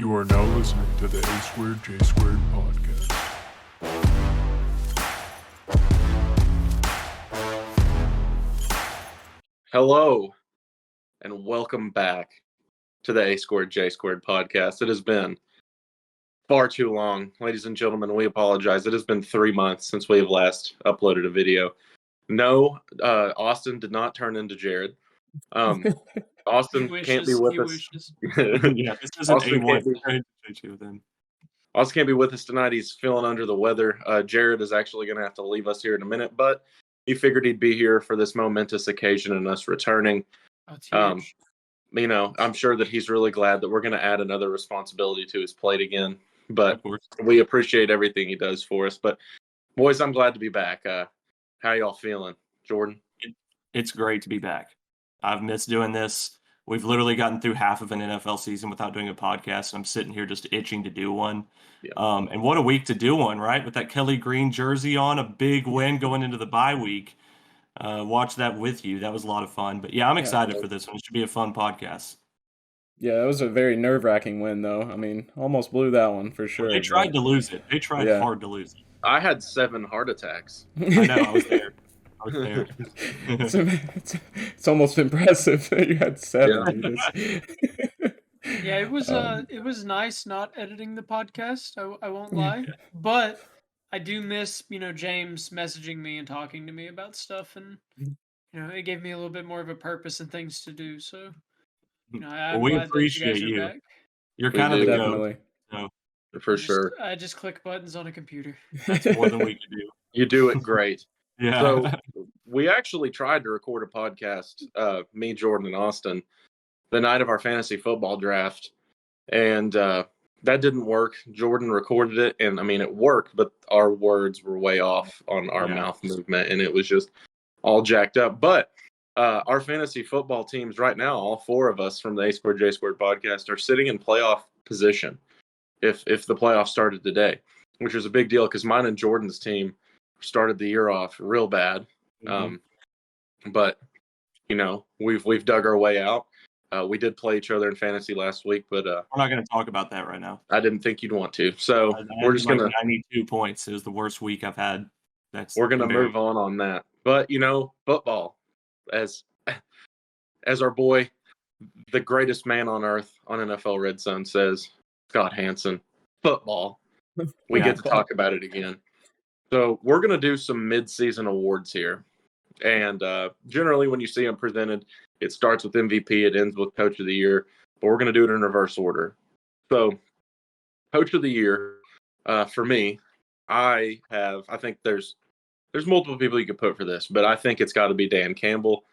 You are now listening to the A2J2 podcast. Hello, and welcome back to the A2J2 podcast. It has been far too long. Ladies and gentlemen, we apologize. It has been 3 months since we have last uploaded a video. No, Austin did not turn into Jared. Austin can't be with us. Yeah, this isn't Austin can't A1 then. Austin can't be with us tonight. He's feeling under the weather. Jared is actually going to have to leave us here in a minute, but he figured he'd be here for this momentous occasion and us returning. You know, I'm sure that he's really glad that we're going to add another responsibility to his plate again, but we appreciate everything he does for us. But boys, I'm glad to be back. How y'all feeling, Jordan? It's great to be back. I've missed doing this. We've literally gotten through half of an NFL season without doing a podcast, and I'm sitting here just itching to do one. Yeah. And what a week to do one, right? With that Kelly Green jersey on, a big win going into the bye week. Watch that with you. That was a lot of fun. But yeah, I'm excited for this one. It should be a fun podcast. Yeah, that was a very nerve-wracking win, though. I mean, almost blew that one for sure. Well, they tried to lose it. They tried hard to lose it. I had 7 heart attacks. I know. I was there. It's almost impressive that you had 7. Yeah, it was nice not editing the podcast. I won't lie, but I do miss James messaging me and talking to me about stuff, and it gave me a little bit more of a purpose and things to do. So I'm we glad appreciate that you you. guys are back. You're kind of the definitely. goat. So. For sure. I just click buttons on a computer. That's more than we can do. You do it great. Yeah. So we actually tried to record a podcast, me, Jordan, and Austin, the night of our fantasy football draft. And that didn't work. Jordan recorded it, and I mean, it worked, but our words were way off on our mouth movement, and it was just all jacked up. But our fantasy football teams right now, all 4 of us from the A2J2 podcast, are sitting in playoff position if the playoffs started today, which is a big deal because mine and Jordan's team started the year off real bad. But we've dug our way out. We did play each other in fantasy last week, but we're not going to talk about that right now. I didn't think you'd want to. So we're just gonna 92 points. It was the worst week I've had. We're gonna move on that. But football, as our boy, the greatest man on earth on NFL Red Zone says, Scott Hansen, football. We get to talk about it again. So we're going to do some mid-season awards here. And generally when you see them presented, it starts with MVP, it ends with Coach of the Year. But we're going to do it in reverse order. So Coach of the Year, for me, I think there's multiple people you could put for this, but I think it's got to be Dan Campbell.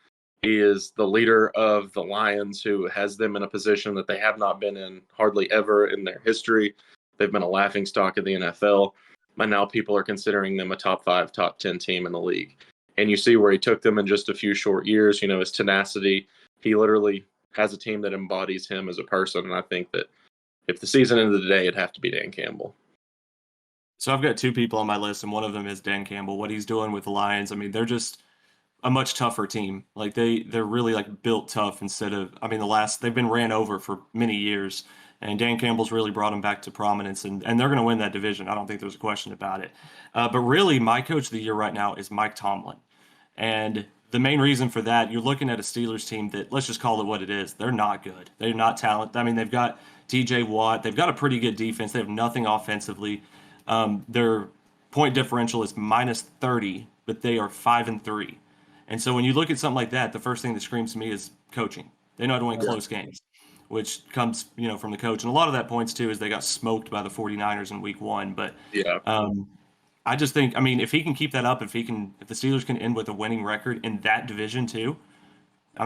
He is the leader of the Lions, who has them in a position that they have not been in hardly ever in their history. They've been a laughingstock of the NFL. And now people are considering them a top 5, top 10 team in the league. And you see where he took them in just a few short years, his tenacity. He literally has a team that embodies him as a person. And I think that if the season ended today, it'd have to be Dan Campbell. So I've got 2 people on my list, and one of them is Dan Campbell. What he's doing with the Lions, I mean, they're just a much tougher team. Like they're really built tough instead of, they've been ran over for many years. And Dan Campbell's really brought them back to prominence, and they're going to win that division. I don't think there's a question about it. But really, my coach of the year right now is Mike Tomlin. And the main reason for that, you're looking at a Steelers team that, let's just call it what it is. They're not good. They're not talented. I mean, they've got TJ Watt. They've got a pretty good defense. They have nothing offensively. Their point differential is minus 30, but they are 5-3. And so when you look at something like that, the first thing that screams to me is coaching. They know how to win close games, which comes, from the coach. And a lot of that points, too, is they got smoked by the 49ers in week 1. But I just think, if he can keep that up, if the Steelers can end with a winning record in that division, too, I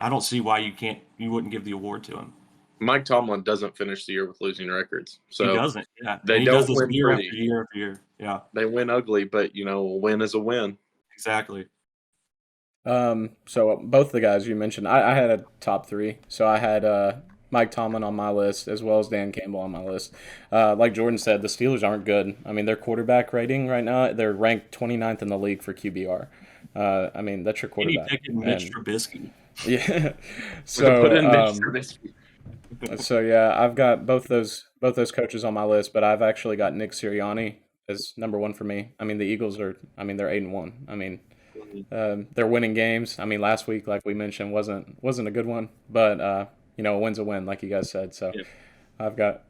don't see why you wouldn't give the award to him. Mike Tomlin doesn't finish the year with losing records. So he doesn't, yeah. They don't win year pretty. after year after year. Yeah. They win ugly, but, a win is a win. Exactly. So both the guys you mentioned, I had a top 3. So I had Mike Tomlin on my list as well as Dan Campbell on my list. Like Jordan said, the Steelers aren't good. Their quarterback rating right now, they're ranked 29th in the league for QBR. That's your quarterback. Mitch Trubisky. Yeah. So put in Mitch Trubisky. So yeah, I've got both those coaches on my list, but I've actually got Nick Sirianni as number one for me. I mean, the Eagles are. I mean, they're 8-1. I mean, they're winning games. I mean, last week, like we mentioned, wasn't a good one, but a win's a win, like you guys said. So Yeah. I've got.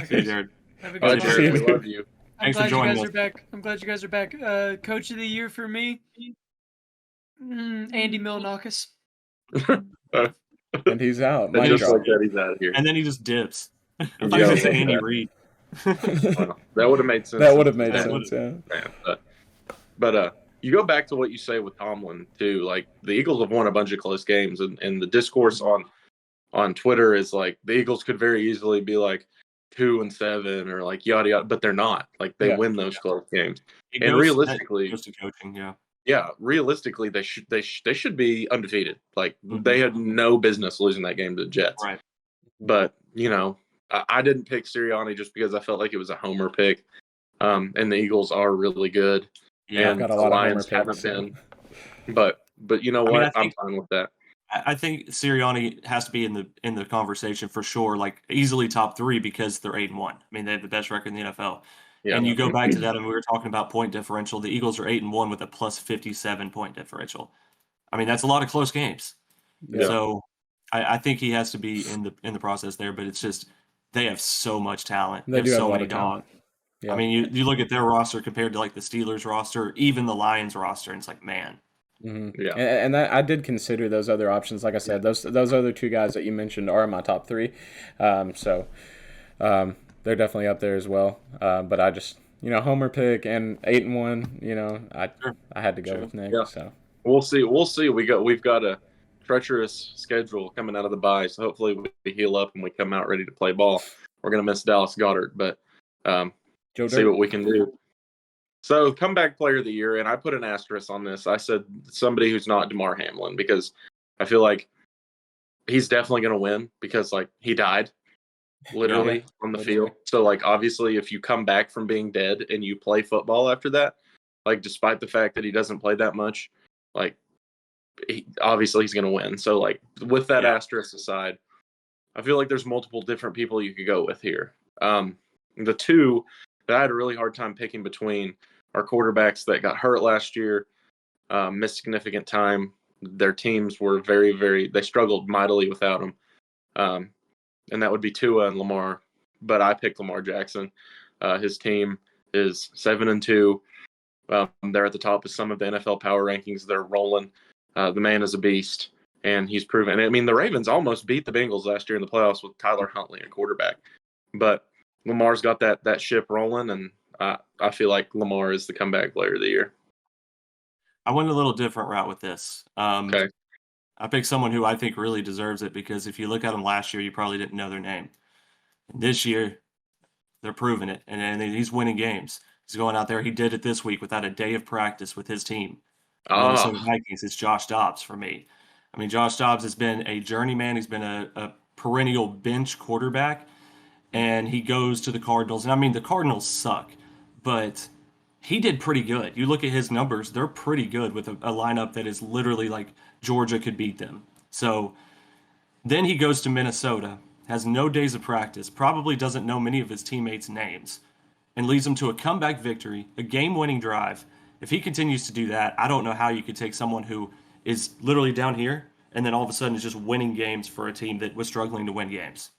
See you, Jared. Have a Bye, good Jared. one. We love you. I'm Thanks for glad you joining guys us. are back. I'm glad you guys are back. Coach of the year for me, Andy Milonakis. And he's out. And Mic just drop. like that, he's out of here. And then he just dips. I thought Yeah, you were gonna say like Andy that. Reid. Well, that would have made sense. That would have made That sense. Yeah. But you go back to what you say with Tomlin too. Like the Eagles have won a bunch of close games, and the discourse on Twitter is like the Eagles could very easily be like 2-7 or like yada yada, but they're not. Like they Yeah. win those close games. It And goes- realistically- that goes to coaching, yeah. Yeah, realistically, they should be undefeated. Like Mhm. they had no business losing that game to the Jets. Right. But I didn't pick Sirianni just because I felt like it was a homer pick. And the Eagles are really good. Yeah. and got a the lot of Lions homer haven't picks, so. been. But you know I what? mean, I I'm think- fine with that. I think Sirianni has to be in the conversation for sure, like easily top 3 because they're 8-1. I mean, they have the best record in the NFL. Yeah. And you go back to that, and we were talking about point differential. The Eagles are 8-1 with a plus 57 point differential. I mean, that's a lot of close games. Yeah. So I think he has to be in the process there. But it's just they have so much talent. They do have so a lot many of talent. dogs. Yeah. I mean, you look at their roster compared to like the Steelers roster, even the Lions roster, and it's like, man. Mm-hmm. Yeah. And that, I did consider those other options. Like I said, those other two guys that you mentioned are in my top 3. So they're definitely up there as well. But I just, homer pick and 8-1. I had to go with Nick. Yeah. So We'll see. We've got a treacherous schedule coming out of the bye, so hopefully we heal up and we come out ready to play ball. We're gonna miss Dallas Goedert, but Joe see Dirt. what we can do. So comeback player of the year, and I put an asterisk on this. I said somebody who's not DeMar Hamlin because I feel like he's definitely gonna win because like he died literally on the literally. field. So like obviously if you come back from being dead and you play football after that, like despite the fact that he doesn't play that much, like obviously he's gonna win. So like with that asterisk aside, I feel like there's multiple different people you could go with here. The two that I had a really hard time picking between are quarterbacks that got hurt last year, missed significant time. Their teams were very, very, they struggled mightily without him. And that would be Tua and Lamar. But I picked Lamar Jackson. His team is 7-2. They're at the top of some of the NFL power rankings. They're rolling. The man is a beast, and he's proven. I mean, the Ravens almost beat the Bengals last year in the playoffs with Tyler Huntley at quarterback. But Lamar's got that ship rolling, and I feel like Lamar is the comeback player of the year. I went a little different route with this. Okay. I picked someone who I think really deserves it because if you look at them last year, you probably didn't know their name. And this year, they're proving it, and he's winning games. He's going out there. He did it this week without a day of practice with his team. Minnesota Vikings. It's Josh Dobbs for me. I mean, Josh Dobbs has been a journeyman. He's been a perennial bench quarterback, and he goes to the Cardinals. And I mean, the Cardinals suck, but he did pretty good. You look at his numbers; they're pretty good with a lineup that is literally like Georgia could beat them. So then he goes to Minnesota, has no days of practice, probably doesn't know many of his teammates' names, and leads them to a comeback victory, a game-winning drive. If he continues to do that, I don't know how you could take someone who is literally down here and then all of a sudden is just winning games for a team that was struggling to win games.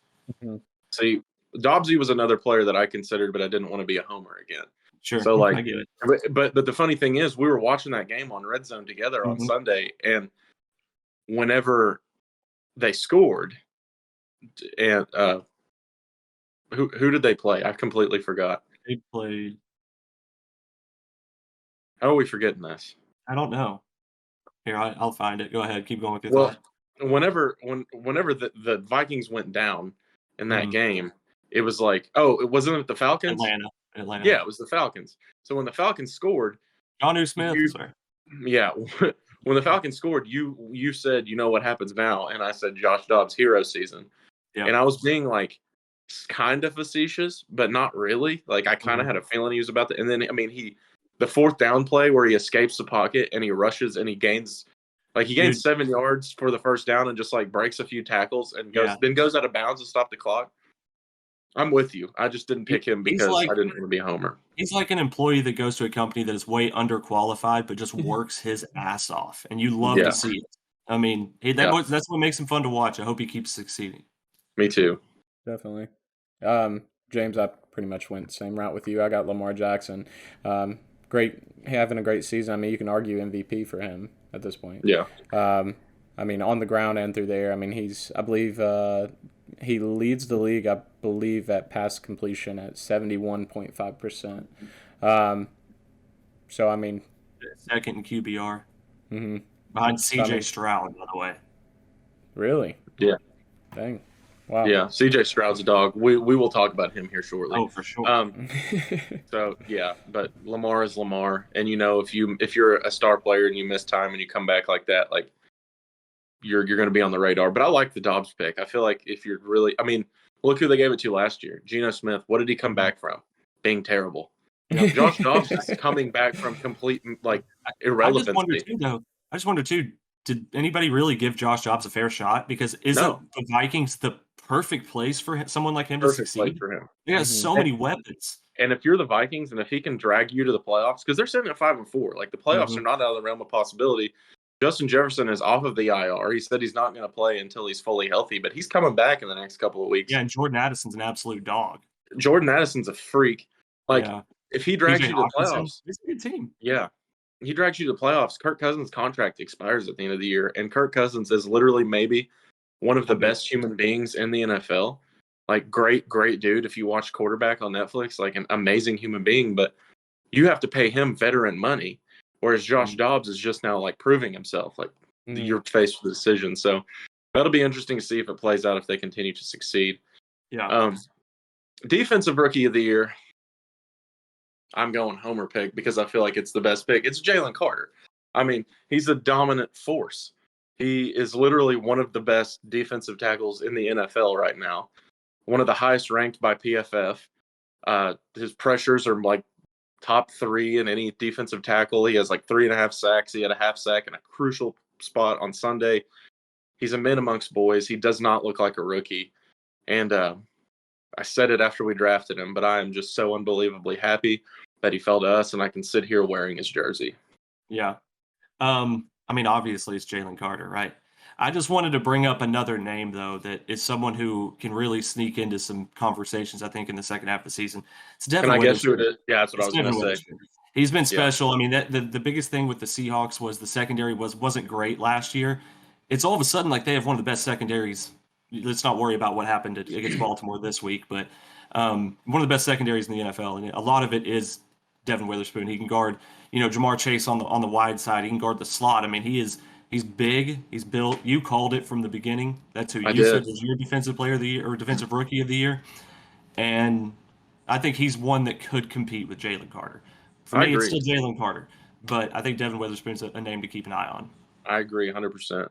See, Dobbsy was another player that I considered, but I didn't want to be a homer again. Sure, So like, I get it. but the funny thing is, we were watching that game on Red Zone together on Sunday, and whenever they scored, and who did they play? I completely forgot. They played. How are we forgetting this? I don't know. Here, I'll find it. Go ahead. Keep going with your Well, thought. whenever the Vikings went down in that game, it was like, oh, it wasn't the Falcons. Atlanta. Yeah, it was the Falcons. So when the Falcons scored, Jonnu Smith. You- yeah, when the Falcons scored, you said, you know what happens now, and I said Josh Dobbs hero season, and I was being like kind of facetious, but not really. Like I kind of had a feeling he was about to. And then I mean the fourth down play where he escapes the pocket and he rushes and he gains Like he gains 7 yards for the first down and just like breaks a few tackles and goes out of bounds to stop the clock. I'm with you. I just didn't pick him because I didn't want to be a homer. He's like an employee that goes to a company that is way underqualified, but just works his ass off, and you love to see it. I mean, that's what makes him fun to watch. I hope he keeps succeeding. Me too. Definitely. James, I pretty much went the same route with you. I got Lamar Jackson. Having a great season. I mean, you can argue MVP for him at this point. Yeah. I mean, on the ground and through there. I mean, I believe he leads the league, I believe, at pass completion at 71.5%. So, I mean. Second in QBR. Mm-hmm. Behind CJ Stroud, by the way. Really? Yeah. Dang. Wow. Yeah, CJ Stroud's a dog. We will talk about him here shortly. Oh, for sure. So yeah, but Lamar is Lamar, and if you're a star player and you miss time and you come back like that, like you're going to be on the radar. But I like the Dobbs pick. I feel like if you're really, I mean, look who they gave it to last year, Geno Smith. What did he come back from? Being terrible. Josh Dobbs is coming back from complete like irrelevancy. I just wonder too. Did anybody really give Josh Dobbs a fair shot? Because isn't the Vikings the perfect place for someone like him to succeed? For him. He has so many weapons. And if you're the Vikings, and if he can drag you to the playoffs, because they're sitting at 5-4, like the playoffs are not out of the realm of possibility. Justin Jefferson is off of the IR. He said he's not going to play until he's fully healthy, but he's coming back in the next couple of weeks. Yeah, and Jordan Addison's an absolute dog. Jordan Addison's a freak. Like if he drags you to the playoffs, it's a good team. Yeah. He drags you to the playoffs. Kirk Cousins' contract expires at the end of the year, and Kirk Cousins is literally maybe one of the best human beings in the NFL. Like, great dude. If you watch Quarterback on Netflix, like an amazing human being, but you have to pay him veteran money, whereas Josh Dobbs is just now like proving himself. Like you're faced with a decision. So that'll be interesting to see if it plays out if they continue to succeed. Yeah. Defensive Rookie of the Year. I'm going homer pick because I feel like it's the best pick. It's Jalen Carter. I mean, he's a dominant force. He is literally one of the best defensive tackles in the NFL right now. One of the highest ranked by PFF. His pressures are like top 3 in any defensive tackle. He has like 3.5 sacks. He had a half sack in a crucial spot on Sunday. He's a man amongst boys. He does not look like a rookie. And I said it after we drafted him, but I am just so unbelievably happy that he fell to us and I can sit here wearing his jersey. Yeah. I mean, obviously it's Jalen Carter, right? I just wanted to bring up another name, though, that is someone who can really sneak into some conversations, I think, in the second half of the season. It's Devin Witherspoon. Witherspoon. Guess who it is? Yeah, that's what I was going to say. He's been special. Yeah. I mean, the biggest thing with the Seahawks was the secondary wasn't great last year. It's all of a sudden like they have one of the best secondaries. Let's not worry about what happened against Baltimore this week, but one of the best secondaries in the NFL, and a lot of it is Devin Witherspoon. He can guard, Jamar Chase on the wide side. He can guard the slot. I mean, he's big. He's built. You called it from the beginning. That's who you said was your defensive player of the year or defensive rookie of the year, and I think he's one that could compete with Jalen Carter. For me, it's still Jalen Carter, but I think Devin Witherspoon's a name to keep an eye on. I agree 100%.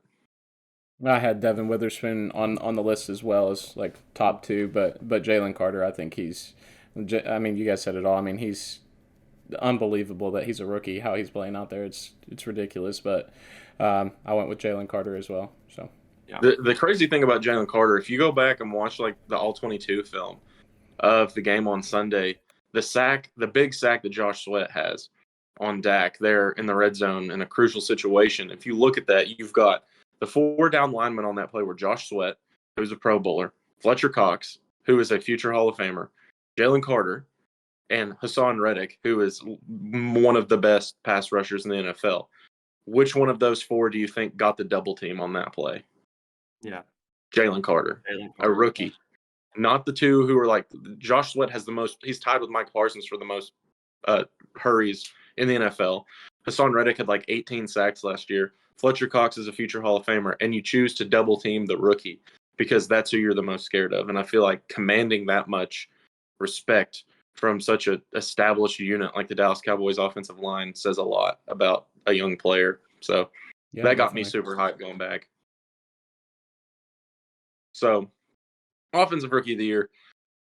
I had Devin Witherspoon on the list as well as like top 2, but Jalen Carter, I think I mean, you guys said it all. I mean, he's unbelievable that he's a rookie, how he's playing out there. It's ridiculous, but I went with Jalen Carter as well. So yeah. The crazy thing about Jalen Carter, if you go back and watch like the All-22 film of the game on Sunday, the big sack that Josh Sweat has on Dak there in the red zone in a crucial situation, if you look at that, you've got the 4 down linemen on that play were Josh Sweat, who's a Pro Bowler, Fletcher Cox, who is a future Hall of Famer, Jalen Carter, and Hassan Reddick, who is one of the best pass rushers in the NFL. Which one of those 4 do you think got the double team on that play? Yeah. Jalen Carter, a rookie. Not the 2 who are like Josh Sweat has the most. He's tied with Mike Parsons for the most hurries in the NFL. Hassan Reddick had like 18 sacks last year. Fletcher Cox is a future Hall of Famer, and you choose to double team the rookie because that's who you're the most scared of. And I feel like commanding that much respect from such an established unit like the Dallas Cowboys offensive line says a lot about a young player. So that got me super hyped going back. So offensive rookie of the year.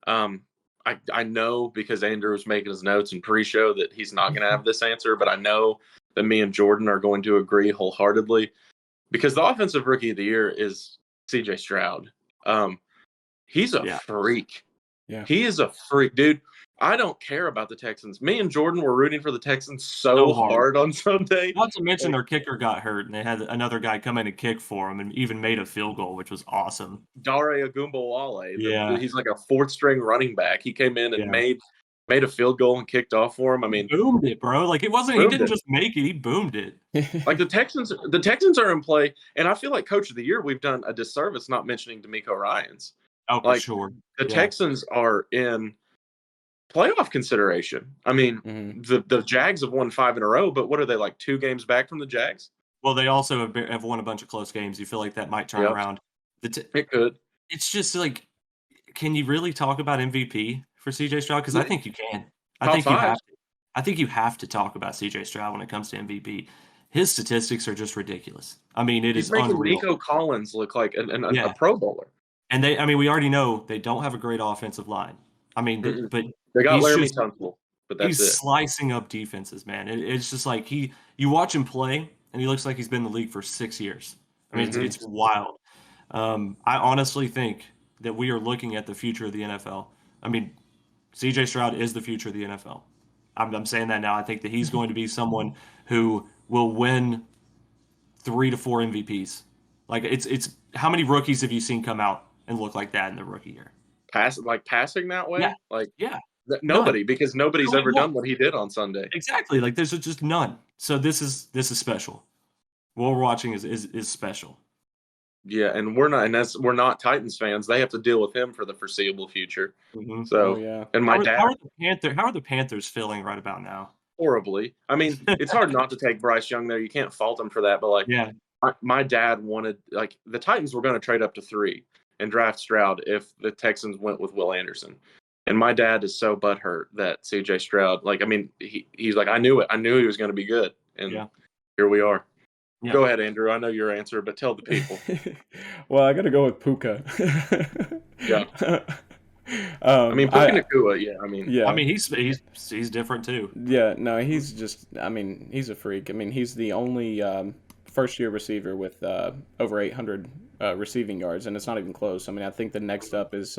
I know because Andrew was making his notes in pre-show that he's not going to have this answer, but I know that me and Jordan are going to agree wholeheartedly. because the offensive rookie of the year is C.J. Stroud. He's a freak. Yeah. He is a freak, dude. I don't care about the Texans. Me and Jordan were rooting for the Texans so hard on Sunday. Not to mention their kicker got hurt, and they had another guy come in and kick for him, and even made a field goal, which was awesome. Dare Agumbawale. Yeah. He's like a fourth-string running back. He came in and made a field goal and kicked off for him. I mean, boomed it, bro. Like, it wasn't. He didn't just make it. He boomed it. Like the Texans are in play, and I feel like Coach of the Year, we've done a disservice not mentioning D'Amico Ryans. Oh, for sure. The Texans are in playoff consideration. I mean, the Jags have won 5 in a row, but what are they, like 2 games back from the Jags? Well, they also have won a bunch of close games. You feel like that might turn around. It could. It's just like, can you really talk about MVP for CJ Stroud? Because I think you can. I think you have to talk about CJ Stroud when it comes to MVP. His statistics are just ridiculous. I mean, He's making unreal. Nico Collins look like a Pro Bowler. And we already know they don't have a great offensive line. I mean, but they got Laramie Tunsil, but that's he's slicing up defenses, man. It's just like you watch him play, and he looks like he's been in the league for 6 years. I mean, it's wild. I honestly think that we are looking at the future of the NFL. I mean, CJ Stroud is the future of the NFL. I'm saying that now. I think that he's going to be someone who will win 3 to 4 MVPs. Like, it's how many rookies have you seen come out and look like that in the rookie year? Passing that way? Yeah. Nobody, because nobody's ever done what he did on Sunday. Exactly. Like, there's just none. So this is special. What we're watching is special. Yeah, and we're not Titans fans. They have to deal with him for the foreseeable future. Mm-hmm. So, and my dad. How are the Panthers feeling right about now? Horribly. I mean, it's hard not to take Bryce Young there. You can't fault him for that. But my dad wanted, like, the Titans were going to trade up to 3 and draft Stroud if the Texans went with Will Anderson. And my dad is so butthurt that CJ Stroud, like, I mean, he's like, I knew it. I knew he was going to be good. And here we are. Yeah. Go ahead, Andrew. I know your answer, but tell the people. Well, I got to go with Puka. Yeah. I mean, Puka Nacua, yeah. I mean, he's different too. Yeah, no, he's just, I mean, he's a freak. I mean, he's the only first-year receiver with over 800 receiving yards, and it's not even close. I mean, I think the next up is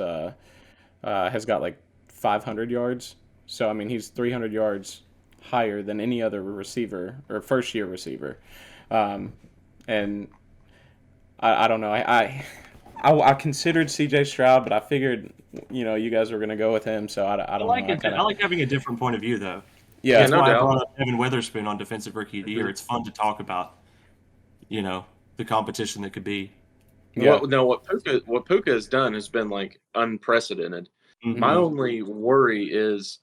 has got like 500 yards. So, I mean, he's 300 yards higher than any other receiver or first-year receiver. And I don't know. I considered CJ Stroud, but I figured, you guys were going to go with him, so I don't know. I like having a different point of view, though. Yeah, that's why I brought up Evan Witherspoon on Defensive Rookie of the Year. It's fun to talk about, the competition that could be. Yeah. What Puka has done has been like unprecedented. Mm-hmm. My only worry is,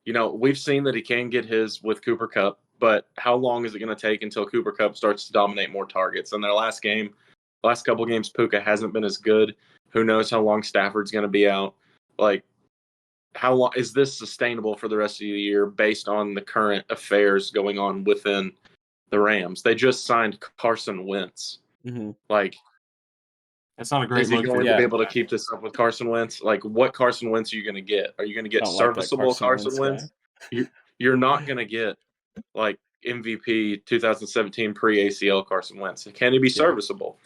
we've seen that he can get his with Cooper Kupp, but how long is it going to take until Cooper Kupp starts to dominate more targets? In their last couple games, Puka hasn't been as good. Who knows how long Stafford's going to be out? Like, how long is this sustainable for the rest of the year based on the current affairs going on within the Rams? They just signed Carson Wentz. Mm-hmm. Like, that's not a great look. Is he going to be able to keep this up with Carson Wentz? Like, what Carson Wentz are you going to get? Are you going to get serviceable Carson Wentz? You're not going to get like MVP 2017 pre-ACL Carson Wentz. Can he be serviceable?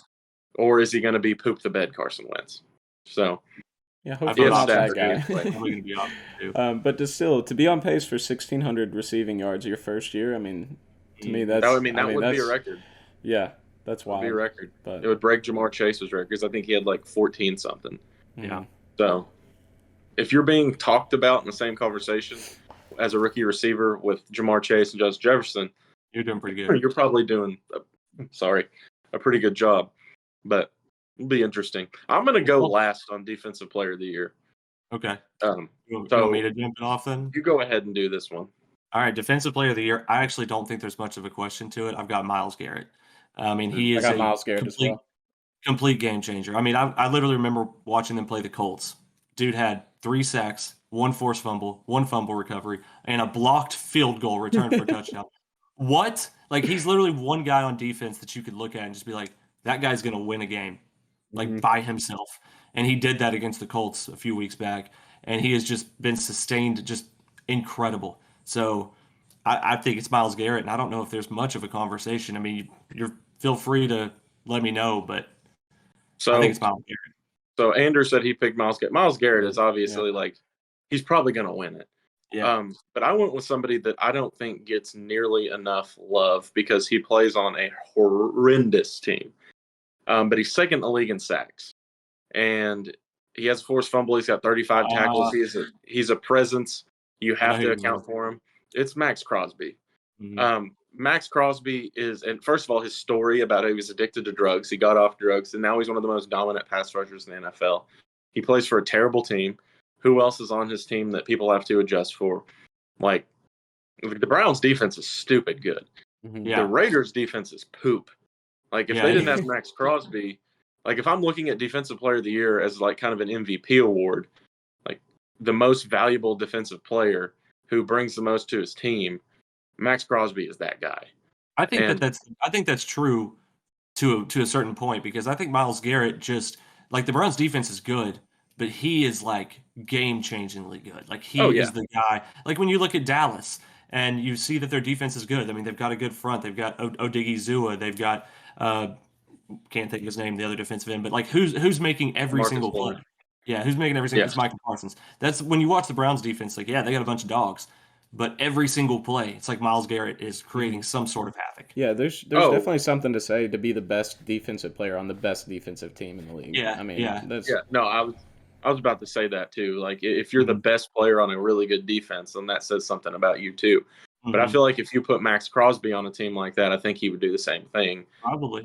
Or is he going to be poop the bed Carson Wentz? So, hopefully not that guy. But still, to be on pace for 1,600 receiving yards your first year, I mean, to me, that would be a record. Yeah, that's wild. It would be a record. But it would break Jamar Chase's records. I think he had like 14 something. Yeah. So, if you're being talked about in the same conversation as a rookie receiver with Jamar Chase and Justin Jefferson, you're doing pretty good. You're probably doing a pretty good job. But it'll be interesting. I'm going to go last on Defensive Player of the Year. Okay. You want me to jump it off then? You go ahead and do this one. All right, Defensive Player of the Year. I actually don't think there's much of a question to it. I've got Myles Garrett. I mean, he is Myles Garrett as well. Complete game changer. I mean, I literally remember watching them play the Colts. Dude had 3 sacks, 1 forced fumble, 1 fumble recovery, and a blocked field goal return for a touchdown. What? Like, he's literally one guy on defense that you could look at and just be like, that guy's going to win a game, by himself. And he did that against the Colts a few weeks back. And he has just been sustained, just incredible. So I think it's Myles Garrett. And I don't know if there's much of a conversation. I mean, you're feel free to let me know. But So I think it's Myles Garrett. So Andrew said he picked Myles Garrett. Myles Garrett is obviously like he's probably going to win it. Yeah. But I went with somebody that I don't think gets nearly enough love because he plays on a horrendous team. But he's second in the league in sacks, and he has a forced fumble. He's got 35 tackles. He's a presence. You have to account for him. It's Max Crosby. Mm-hmm. Max Crosby and first of all, his story about how he was addicted to drugs. He got off drugs, and now he's one of the most dominant pass rushers in the NFL. He plays for a terrible team. Who else is on his team that people have to adjust for? Like, the Browns' defense is stupid good. Mm-hmm. The Raiders' defense is poop. Like, if they didn't have Max Crosby, like, if I'm looking at Defensive Player of the Year as, like, kind of an MVP award, like, the most valuable defensive player who brings the most to his team, Max Crosby is that guy. I think that's true to a certain point, because I think Myles Garrett just, like, the Browns defense is good, but he is like game-changingly good. Like, he is the guy. Like, when you look at Dallas and you see that their defense is good. I mean, they've got a good front. They've got Odigizua. They've got can't think of his name, the other defensive end, but like who's making every Marcus single Fuller. play? Yeah, who's making every single? It's Michael Parsons. That's when you watch the Browns defense. Like, yeah, they got a bunch of dogs, but every single play, it's like Myles Garrett is creating some sort of havoc. Yeah, there's definitely something to say to be the best defensive player on the best defensive team in the league. Yeah, I mean, No, I was about to say that too. Like, if you're the best player on a really good defense, then that says something about you too. But I feel like if you put Max Crosby on a team like that, I think he would do the same thing. Probably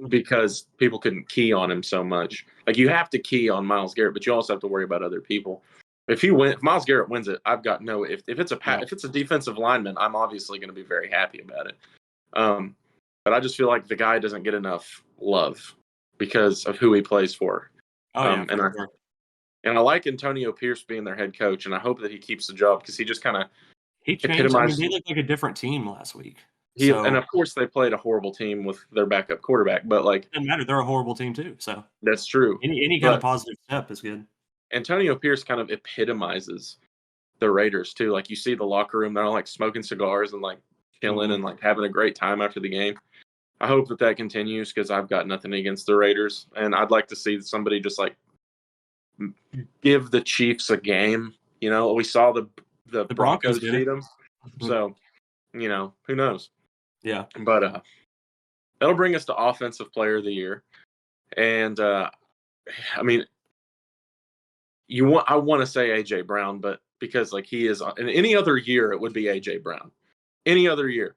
because people couldn't key on him so much. Like, you have to key on Myles Garrett, but you also have to worry about other people. If Myles Garrett wins it, I've got no. If it's a defensive lineman, I'm obviously going to be very happy about it. But I just feel like the guy doesn't get enough love because of who he plays for. And I like Antonio Pierce being their head coach, and I hope that he keeps the job because he just kind of. He changed. I mean, they looked like a different team last week. And of course, they played a horrible team with their backup quarterback, but like, it doesn't matter. They're a horrible team too. So that's true. Any kind of positive step is good. Antonio Pierce kind of epitomizes the Raiders too. Like, you see the locker room, they're all like smoking cigars and like chilling and like having a great time after the game. I hope that continues because I've got nothing against the Raiders, and I'd like to see somebody just like give the Chiefs a game. You know, we saw the Broncos beat them. So, you know, who knows? Yeah. But that'll bring us to Offensive Player of the Year. And I mean, I want to say A.J. Brown, but because like he is in any other year, it would be A.J. Brown. Any other year.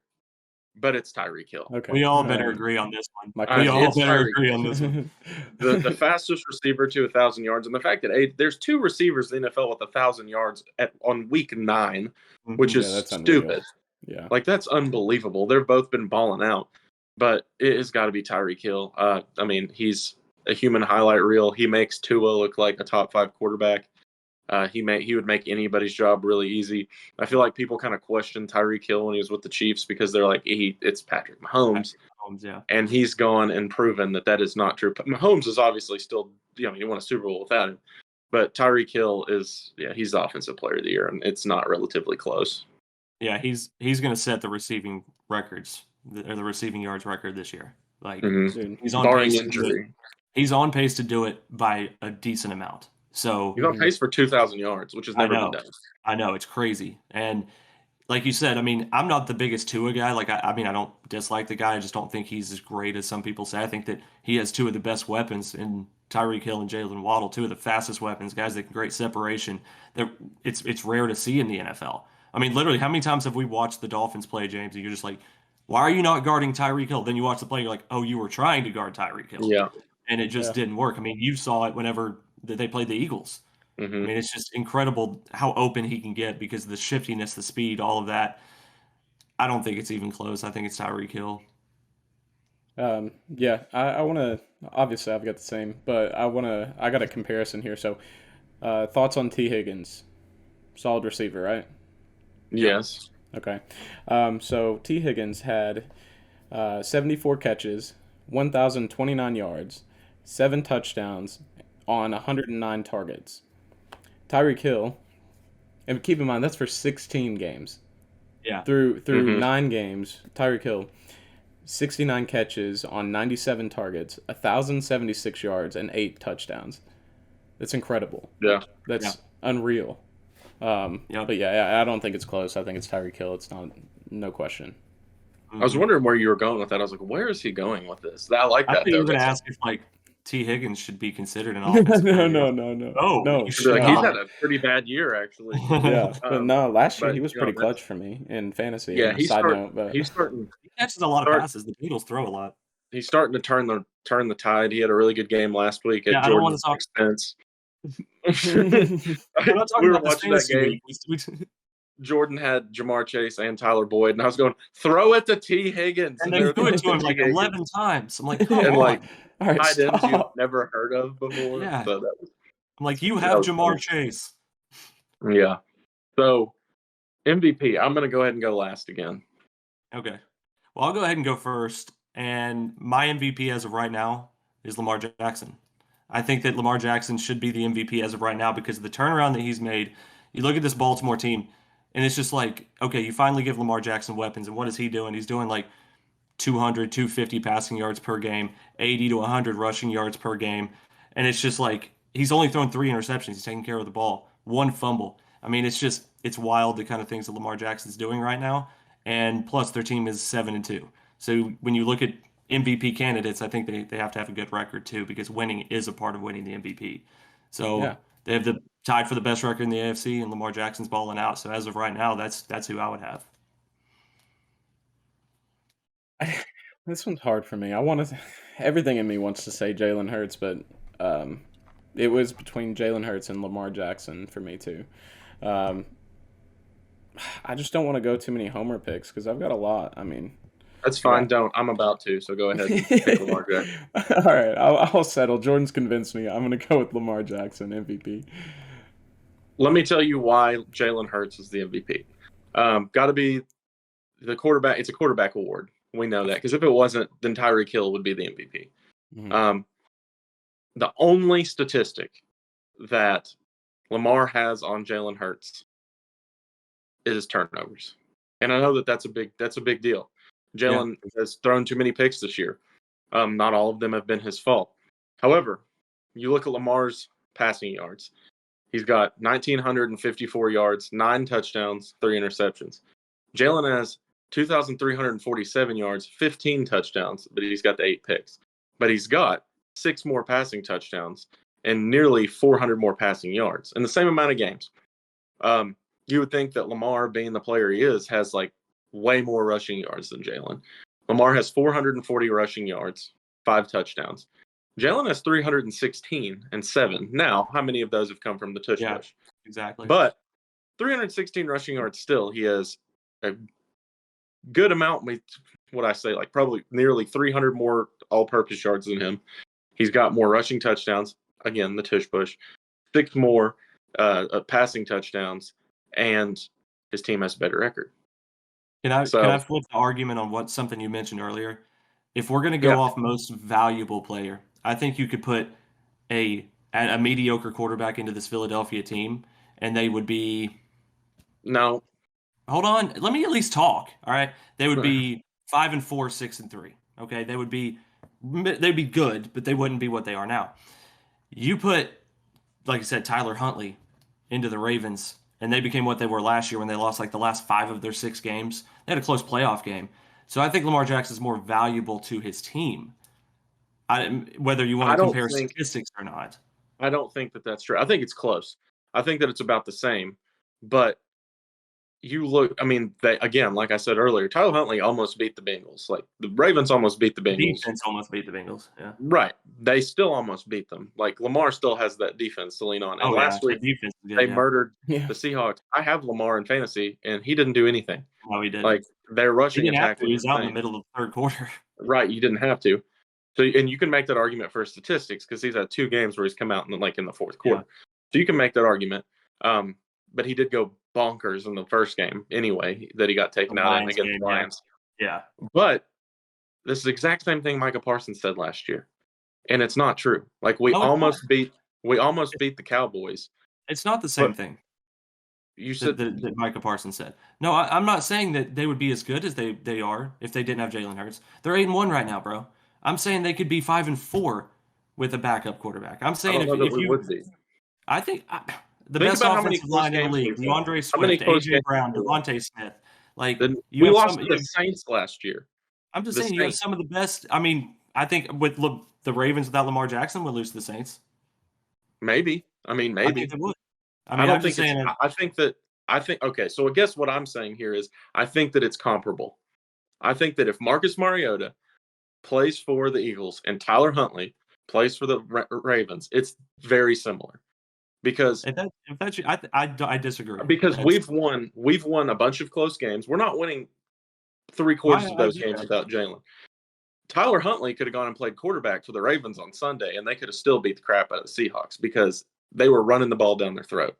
But it's Tyreek Hill. Okay. We all better agree on this one. We all better agree on this one. The fastest receiver to 1,000 yards, and the fact that there's two receivers in the NFL with 1,000 yards on week 9, which is stupid. Yeah, like that's unbelievable. They've both been balling out, but it has got to be Tyreek Hill. I mean, he's a human highlight reel. He makes Tua look like a top 5 quarterback. He would make anybody's job really easy. I feel like people kind of questioned Tyreek Hill when he was with the Chiefs because they're like, it's Patrick Mahomes. And he's gone and proven that is not true. Mahomes is obviously still, he won a Super Bowl without him. But Tyreek Hill he's the Offensive Player of the Year, and it's not relatively close. Yeah, he's going to set the receiving records, or the receiving yards record this year. Like, he's on barring pace injury. He's on pace to do it by a decent amount. So he's on pace for 2,000 yards, which has never been done. I know, it's crazy. And like you said, I mean, I'm not the biggest Tua guy. Like, I mean, I don't dislike the guy. I just don't think he's as great as some people say. I think that he has two of the best weapons in Tyreek Hill and Jalen Waddle, two of the fastest weapons, guys that can create separation. It's rare to see in the NFL. I mean, literally, how many times have we watched the Dolphins play, James, and you're just like, why are you not guarding Tyreek Hill? Then you watch the play, you're like, oh, you were trying to guard Tyreek Hill. Yeah. And it just didn't work. I mean, you saw it whenever they played the Eagles. I mean, it's just incredible how open he can get because of the shiftiness, the speed, all of that. I don't think it's even close. I think it's Tyreek Hill. Yeah, I want to, obviously I've got the same, but I got a comparison here. So thoughts on T. Higgins? Solid receiver, right? Yes. Okay. So T. Higgins had 74 catches, 1,029 yards, 7 touchdowns on 109 targets. Tyreek Hill, and keep in mind that's for 16 games. Yeah. Through 9 games, Tyreek Hill, 69 catches on 97 targets, 1,076 yards, and 8 touchdowns. That's incredible. Yeah. That's unreal. But yeah, I don't think it's close. I think it's Tyreek Hill. It's not, no question. I was wondering where you were going with that. I was like, where is he going with this? I like that. I thought you were going to ask if T. Higgins should be considered an offensive player. No. Oh, no. He's had a pretty bad year, actually. Yeah, but no, last year but, he was pretty clutch for me in fantasy. Yeah, he's starting. He catches a lot of passes. The Beatles throw a lot. He's starting to turn the tide. He had a really good game last week at Jordan's expense. We were watching that game. Jordan had Jamar Chase and Tyler Boyd, and I was going, throw it to T. Higgins. And they threw it to him like 11 times. I'm like, come and on. like All right, tight ends you've never heard of before. Yeah. So I'm like, you have Jamar Chase. Yeah. So MVP, I'm going to go ahead and go last again. Okay. Well, I'll go ahead and go first. And my MVP as of right now is Lamar Jackson. I think that Lamar Jackson should be the MVP as of right now because of the turnaround that he's made. You look at this Baltimore team, and it's just like, okay, you finally give Lamar Jackson weapons, and what is he doing? He's doing like 200, 250 passing yards per game, 80 to 100 rushing yards per game. And it's just like, he's only thrown 3 interceptions. He's taking care of the ball, 1 fumble. I mean, it's wild the kind of things that Lamar Jackson's doing right now. And plus, their team is 7-2. So when you look at MVP candidates, I think they have to have a good record too, because winning is a part of winning the MVP. So they have the tied for the best record in the AFC, and Lamar Jackson's balling out. So as of right now, that's who I would have. This one's hard for me. Everything in me wants to say Jalen Hurts, but it was between Jalen Hurts and Lamar Jackson for me too. I just don't want to go too many homer picks because I've got a lot. I mean, that's fine. Don't. I'm about to. So go ahead and pick Lamar Jackson. All right, I'll settle. Jordan's convinced me. I'm going to go with Lamar Jackson MVP. Let me tell you why Jalen Hurts is the MVP. Got to be the quarterback. It's a quarterback award. We know that because if it wasn't, then Tyreek Hill would be the MVP. Mm-hmm. The only statistic that Lamar has on Jalen Hurts is turnovers, and I know that that's a big deal. Jalen has thrown too many picks this year. Not all of them have been his fault. However, you look at Lamar's passing yards. He's got 1,954 yards, 9 touchdowns, 3 interceptions. Jalen has 2,347 yards, 15 touchdowns, but he's got the 8 picks. But he's got 6 more passing touchdowns and nearly 400 more passing yards in the same amount of games. You would think that Lamar, being the player he is, has like way more rushing yards than Jalen. Lamar has 440 rushing yards, 5 touchdowns. Jalen has 316 and 7. Now, how many of those have come from the tush push? Exactly. But 316 rushing yards still, he has a good amount, what I say, like probably nearly 300 more all-purpose yards than him. He's got more rushing touchdowns. Again, the tush push. 6 more passing touchdowns, and his team has a better record. Can I flip the argument on something you mentioned earlier? If we're going to go off most valuable player, I think you could put a mediocre quarterback into this Philadelphia team, and they would be. No. Hold on. Let me at least talk. All right. They would be 5-4, 6-3. Okay. They'd be good, but they wouldn't be what they are now. You put, like I said, Tyler Huntley into the Ravens, and they became what they were last year when they lost like the last 5 of their 6 games. They had a close playoff game. So I think Lamar Jackson is more valuable to his team. Whether you want to compare statistics or not. I don't think that that's true. I think it's close. I think that it's about the same. But you look, I mean, again, like I said earlier, Tyler Huntley almost beat the Bengals. Like the Ravens almost beat the Bengals. Defense almost beat the Bengals. Yeah. Right. They still almost beat them. Like Lamar still has that defense to lean on. And last week they murdered the Seahawks. I have Lamar in fantasy, and he didn't do anything. No, he didn't. Like their rushing attack. He was out in the middle of the third quarter. Right. You didn't have to. So, and you can make that argument for statistics because he's had 2 games where he's come out in the fourth quarter. Yeah. So you can make that argument. But he did go bonkers in the first game anyway that he got taken out in against the Lions. Yeah. But this is the exact same thing Micah Parsons said last year. And it's not true. Like we almost beat the Cowboys. It's not the same thing. You said that Micah Parsons said. No, I'm not saying that they would be as good as they are if they didn't have Jalen Hurts. They're 8-1 right now, bro. I'm saying they could be 5-4 with a backup quarterback. I'm I saying don't know that if we you, would be. I think the Think best about how many offensive close line in the games league: we've won. DeAndre How many Swift, close AJ games Brown, we won? Devontae Smith. Like Then you we have lost some. to the Saints last year. I'm just The saying you have Saints. some of the best. I mean, I think with the Ravens without Lamar Jackson would lose to the Saints. Maybe. I mean, I maybe. think they would. I I mean, don't I'm just think it's. saying. I think. Okay, so I guess what I'm saying here is I think that it's comparable. I think that if Marcus Mariota plays for the Eagles and Tyler Huntley plays for the Ravens, it's very similar because If that's you, I disagree. we've won a bunch of close games. We're not winning three-quarters of I those get games that. without Jalen. Tyler Huntley could have gone and played quarterback for the Ravens on Sunday, and they could have still beat the crap out of the Seahawks because they were running the ball down their throat.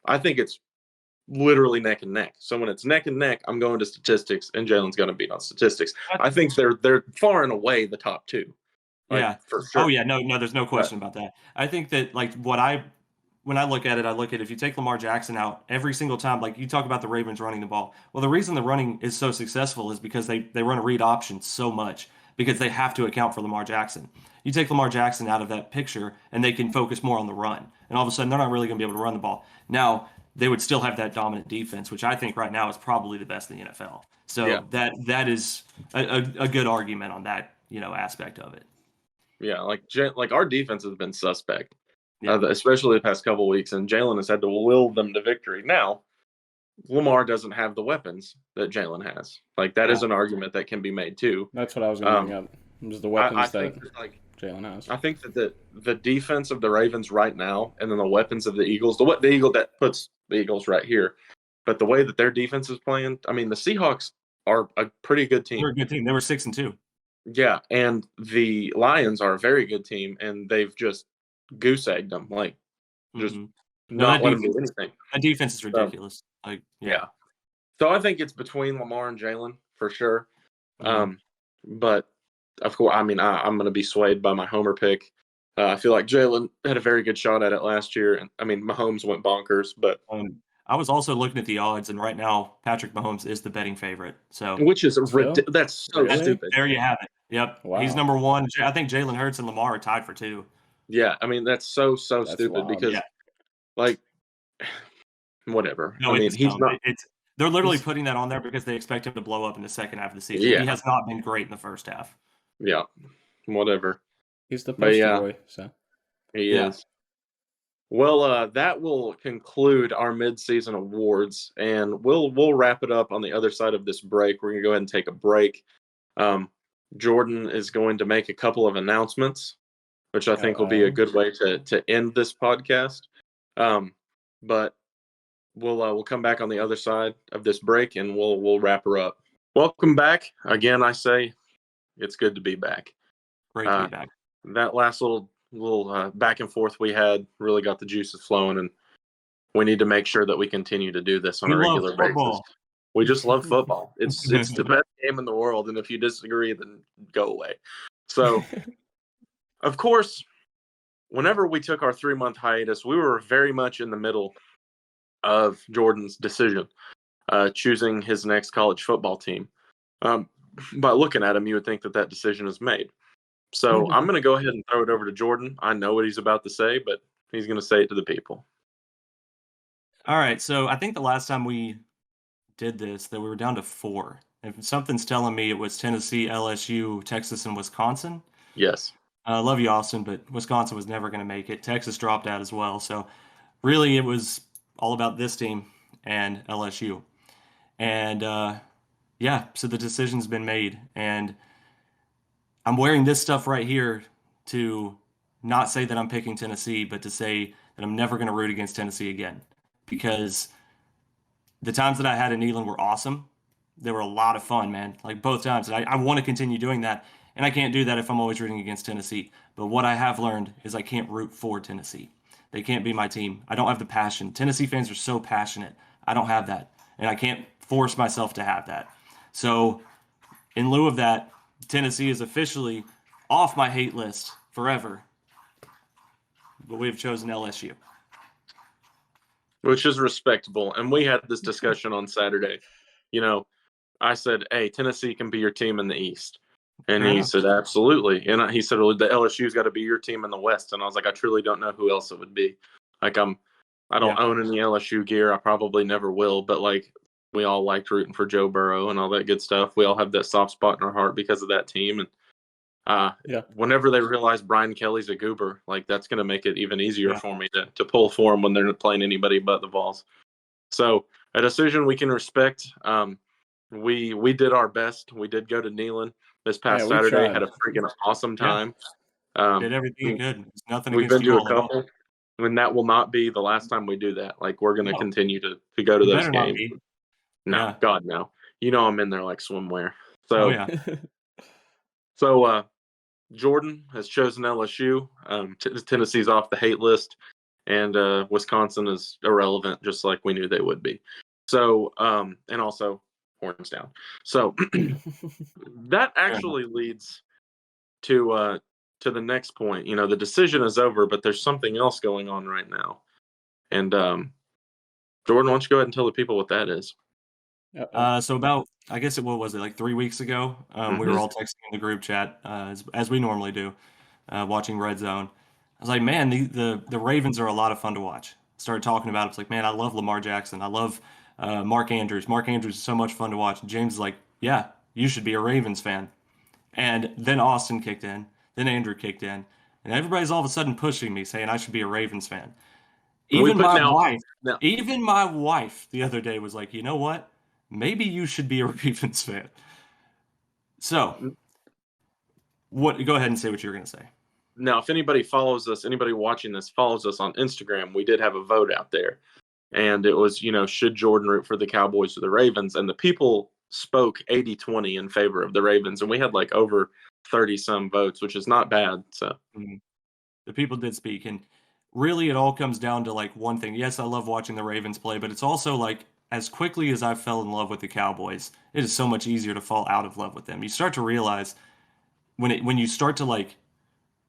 I think it's literally neck and neck. So when it's neck and neck, I'm going to statistics, and Jalen's going to beat on statistics. I think they're far and away the top two. Yeah. For sure. Oh yeah, no, there's no question about that. I think that when I look at it, I look at if you take Lamar Jackson out every single time, like you talk about the Ravens running the ball. Well, the reason the running is so successful is because they run a read option so much because they have to account for Lamar Jackson. You take Lamar Jackson out of that picture and they can focus more on the run. And all of a sudden they're not really going to be able to run the ball. Now, they would still have that dominant defense, which I think right now is probably the best in the NFL. So Yeah. that is a good argument on that, aspect of it. Yeah, like our defense has been suspect, Yeah. especially the past couple of weeks, and Jalen has had to will them to victory. Now, Lamar doesn't have the weapons that Jalen has. Like that is an argument that can be made too. That's what I was going to bring up. Just the weapons that Jalen has. I think that the defense of the Ravens right now, and then the weapons of the Eagles, the Eagle that puts the Eagles right here, but the way that their defense is playing, I mean, the Seahawks are a pretty good team. They're a good team. They were 6-2. Yeah, and the Lions are a very good team, and they've just goose egged them, just not let them do anything. That defense is ridiculous. Yeah. So I think it's between Lamar and Jalen for sure. But of course, I mean, I'm going to be swayed by my homer pick. I feel like Jalen had a very good shot at it last year, and I mean, Mahomes went bonkers. But I was also looking at the odds, and right now, Patrick Mahomes is the betting favorite. So which is that's so stupid. There you have it. Yep, wow. He's number one. I think Jalen Hurts and Lamar are tied for 2. Yeah, I mean that's so stupid wild. because, like, whatever. No, I mean, he's not. They're literally putting that on there because they expect him to blow up in the second half of the season. Yeah. He has not been great in the first half. Yeah, whatever. He's the poster boy. So he is. Well, that will conclude our mid-season awards, and we'll wrap it up on the other side of this break. We're gonna go ahead and take a break. Jordan is going to make a couple of announcements, which I think will be a good way to end this podcast. But we'll come back on the other side of this break, and we'll wrap her up. Welcome back again. I say it's good to be back. Great to be back. That last little back and forth we had really got the juices flowing, and we need to make sure that we continue to do this on a regular basis. We just love football. It's the best game in the world, and if you disagree, then go away. So, of course, whenever we took our 3-month hiatus, we were very much in the middle of Jordan's decision, choosing his next college football team. By looking at him, you would think that decision is made. So I'm going to go ahead and throw it over to Jordan. I know what he's about to say, but he's going to say it to the people. All right. So I think the last time we did this, that we were down to 4. If something's telling me it was Tennessee, LSU, Texas, and Wisconsin. Yes. I love you, Austin, but Wisconsin was never going to make it. Texas dropped out as well. So really it was all about this team and LSU. And so the decision's been made. And I'm wearing this stuff right here to not say that I'm picking Tennessee, but to say that I'm never going to root against Tennessee again. Because the times that I had in Neyland were awesome. They were a lot of fun, man. Like both times. And I want to continue doing that. And I can't do that if I'm always rooting against Tennessee. But what I have learned is I can't root for Tennessee. They can't be my team. I don't have the passion. Tennessee fans are so passionate. I don't have that. And I can't force myself to have that. So in lieu of that, Tennessee is officially off my hate list forever. But we have chosen LSU. which is respectable. And we had this discussion on Saturday. You know, I said, "Hey, Tennessee can be your team in the East," and he said, "Absolutely." And he said, "Well, the LSU's got to be your team in the West." And I was like, "I truly don't know who else it would be. Like, I don't own any LSU gear. I probably never will. But like, we all liked rooting for Joe Burrow and all that good stuff. We all have that soft spot in our heart because of that team. And whenever they realize Brian Kelly's a goober, like that's going to make it even easier for me to pull for them when they're not playing anybody but the Vols. So a decision we can respect. We did our best. We did go to Neyland this past Saturday. Had a freaking awesome time. Did everything you could. There's nothing We've against been you to all a couple. And that will not be the last time we do that. Like, we're going to continue to go to those games. No, God, no. You know I'm in there like swimwear. So, Jordan has chosen LSU. Tennessee's off the hate list. And Wisconsin is irrelevant, just like we knew they would be. So, and also horns down. So, that actually leads to the next point. You know, the decision is over, but there's something else going on right now. And Jordan, why don't you go ahead and tell the people what that is? So about, I guess what was it, like 3 weeks ago, we were all texting in the group chat, as we normally do, watching Red Zone. I was like, man, the Ravens are a lot of fun to watch. Started talking about it. It's like, man, I love Lamar Jackson. I love Mark Andrews. Mark Andrews is so much fun to watch. And James is like, yeah, you should be a Ravens fan. And then Austin kicked in. Then Andrew kicked in. And everybody's all of a sudden pushing me, saying I should be a Ravens fan. Even my wife the other day was like, you know what? Maybe you should be a Ravens fan. So, go ahead and say what you're going to say. Now, if anybody follows us, anybody watching this follows us on Instagram, we did have a vote out there. And it was, should Jordan root for the Cowboys or the Ravens? And the people spoke 80-20 in favor of the Ravens. And we had like over 30-some votes, which is not bad. So the people did speak. And really, it all comes down to like one thing. Yes, I love watching the Ravens play, but it's also like, as quickly as I fell in love with the Cowboys, it is so much easier to fall out of love with them. You start to realize when you start to like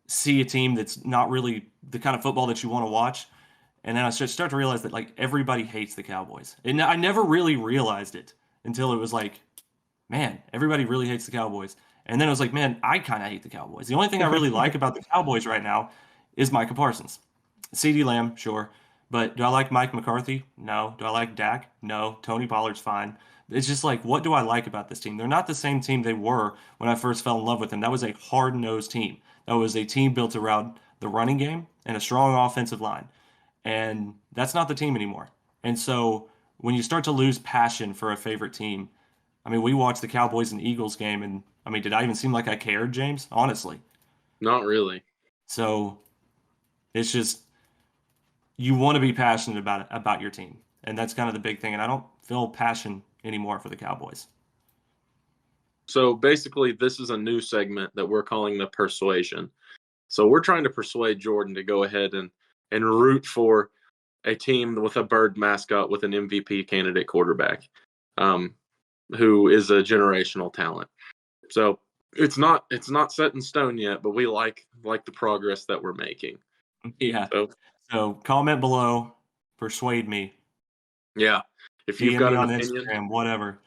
see a team that's not really the kind of football that you want to watch, and then I start to realize that like everybody hates the Cowboys. And I never really realized it until it was like, man, everybody really hates the Cowboys. And then it was like, man, I kind of hate the Cowboys. The only thing I really like about the Cowboys right now is Micah Parsons. CeeDee Lamb, sure. But do I like Mike McCarthy? No. Do I like Dak? No. Tony Pollard's fine. It's just like, what do I like about this team? They're not the same team they were when I first fell in love with them. That was a hard-nosed team. That was a team built around the running game and a strong offensive line. And that's not the team anymore. And so when you start to lose passion for a favorite team, I mean, we watched the Cowboys and Eagles game, and I mean, did I even seem like I cared, James? Honestly. Not really. So it's just, you want to be passionate about your team. And that's kind of the big thing. And I don't feel passion anymore for the Cowboys. So basically, this is a new segment that we're calling the Persuasion. So we're trying to persuade Jordan to go ahead and root for a team with a bird mascot with an MVP candidate quarterback, who is a generational talent. So it's not set in stone yet, but we like the progress that we're making. Yeah. So comment below, persuade me. Yeah. If you've got an opinion, Instagram, whatever.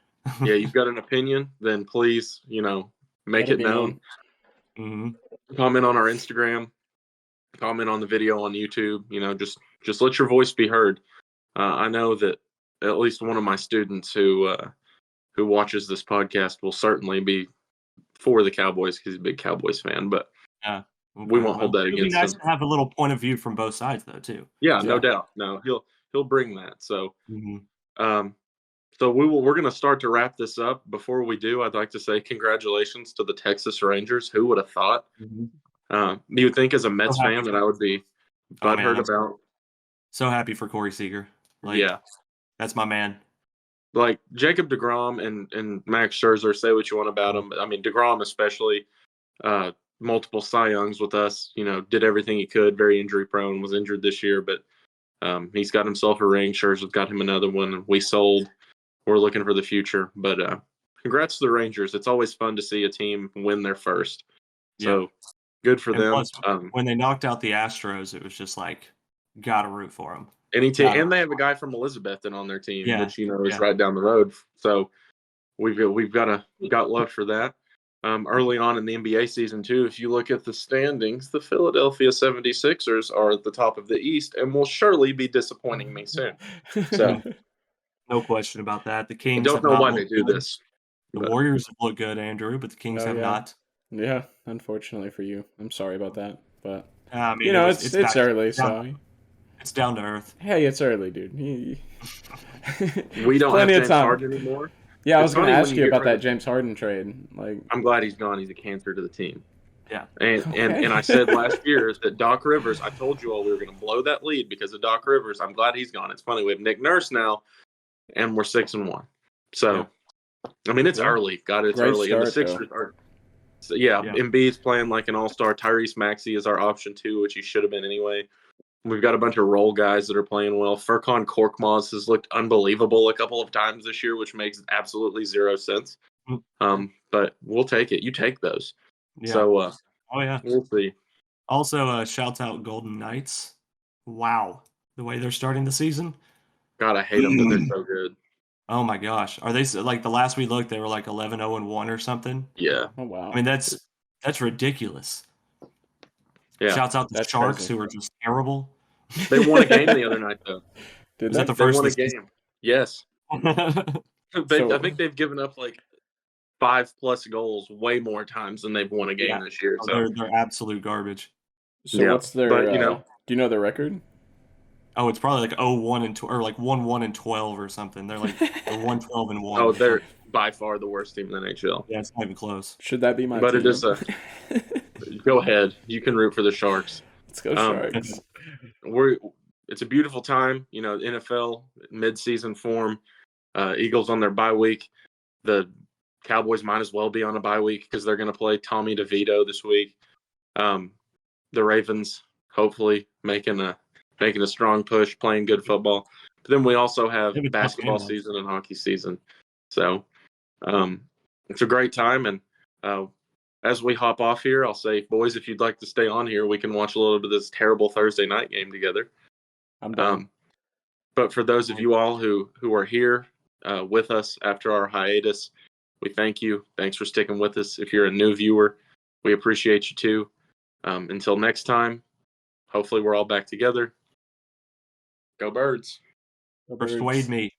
Yeah, you've got an opinion, then please, make it known. Mm-hmm. Comment on our Instagram, comment on the video on YouTube, just let your voice be heard. I know that at least one of my students who watches this podcast will certainly be for the Cowboys because he's a big Cowboys fan, but yeah, we won't hold that against him. It'd be nice to have a little point of view from both sides, though, too. Yeah, no doubt. No, he'll bring that. So, mm-hmm. So we're going to start to wrap this up. Before we do, I'd like to say congratulations to the Texas Rangers. Who would have thought? Mm-hmm. You would think as a Mets fan that I would be butthurt about. So happy for Corey Seager. Yeah. That's my man. Like Jacob deGrom and Max Scherzer, say what you want about him. I mean, deGrom especially, multiple Cy Youngs with us, did everything he could, very injury prone, was injured this year, but he's got himself a ring. Scherzer's got him another one. We sold. We're looking for the future, but congrats to the Rangers. It's always fun to see a team win their first. So good for them. Plus, when they knocked out the Astros, it was just like, gotta root for them. Any team, Got it. and they have a guy from Elizabethton on their team, Yeah, which is yeah. right down the road. So we've got love for that. Early on in the NBA season too, if you look at the standings, the Philadelphia 76ers are at the top of the East and will surely be disappointing me soon. So No question about that. The I Kings don't have know not why they looked do good. this. The but- Warriors have looked good, Andrew, but the Kings Oh, have yeah. not. Yeah, unfortunately for you. I'm sorry about that. But I mean, you know, it's it's early, down, so it's down to earth. hey, it's early, dude. We don't have Plenty of James time. Harden anymore. Yeah, I It's was going to funny when ask you you get about rid that of- James Harden trade. Like, I'm glad he's gone. He's a cancer to the team. Yeah. And Okay. I said last year that Doc Rivers, I told you all we were going to blow that lead because of Doc Rivers. I'm glad he's gone. It's funny. We have Nick Nurse now, and we're 6-1. So, I mean, it's Yeah. early. God, it's Great early. And the start, Sixers are, so yeah, Embiid's playing like an all-star. Tyrese Maxey is our option too, which he should have been anyway. We've got a bunch of role guys that are playing well. Furkan Korkmaz has looked unbelievable a couple of times this year, which makes absolutely zero sense. But we'll take it. You take those. Yeah. So, Oh yeah. we'll see. Also, shouts out Golden Knights. Wow, the way they're starting the season. God, I hate them, but they're so good. Oh my gosh, are they like the last we looked? They were like 11-0-1 or something. Yeah. oh wow. I mean, that's ridiculous. Yeah. Shouts out the That's Sharks, crazy. who are just terrible. They won a game the other night, though. Did Was that the They first won a of the season? game. Yes. So- I think they've given up like 5+ goals way more times than they've won a game Yeah. this year. Oh, So they're absolute garbage. So Yeah, what's their? but, you know- do you know their record? Oh, it's probably like 0-1 and or like 1-1-12 or something. They're like 1-12-1. oh, they're by far the worst team in the NHL. Yeah, it's not even close. Should that be my But team? it is go ahead. You can root for the Sharks. Let's go Sharks. It's a beautiful time, you know, NFL mid-season form. Eagles on their bye week. The Cowboys might as well be on a bye week because they're going to play Tommy DeVito this week. The Ravens hopefully making a strong push, playing good football. But then we also have They have a tough basketball game, though. season and hockey season. So it's a great time. And as we hop off here, I'll say, boys, if you'd like to stay on here, we can watch a little bit of this terrible Thursday night game together. I'm done. But for those of you all who are here with us after our hiatus, we thank you. Thanks for sticking with us. If you're a new viewer, we appreciate you too. Until next time, hopefully we're all back together. Go Birds. Persuade me.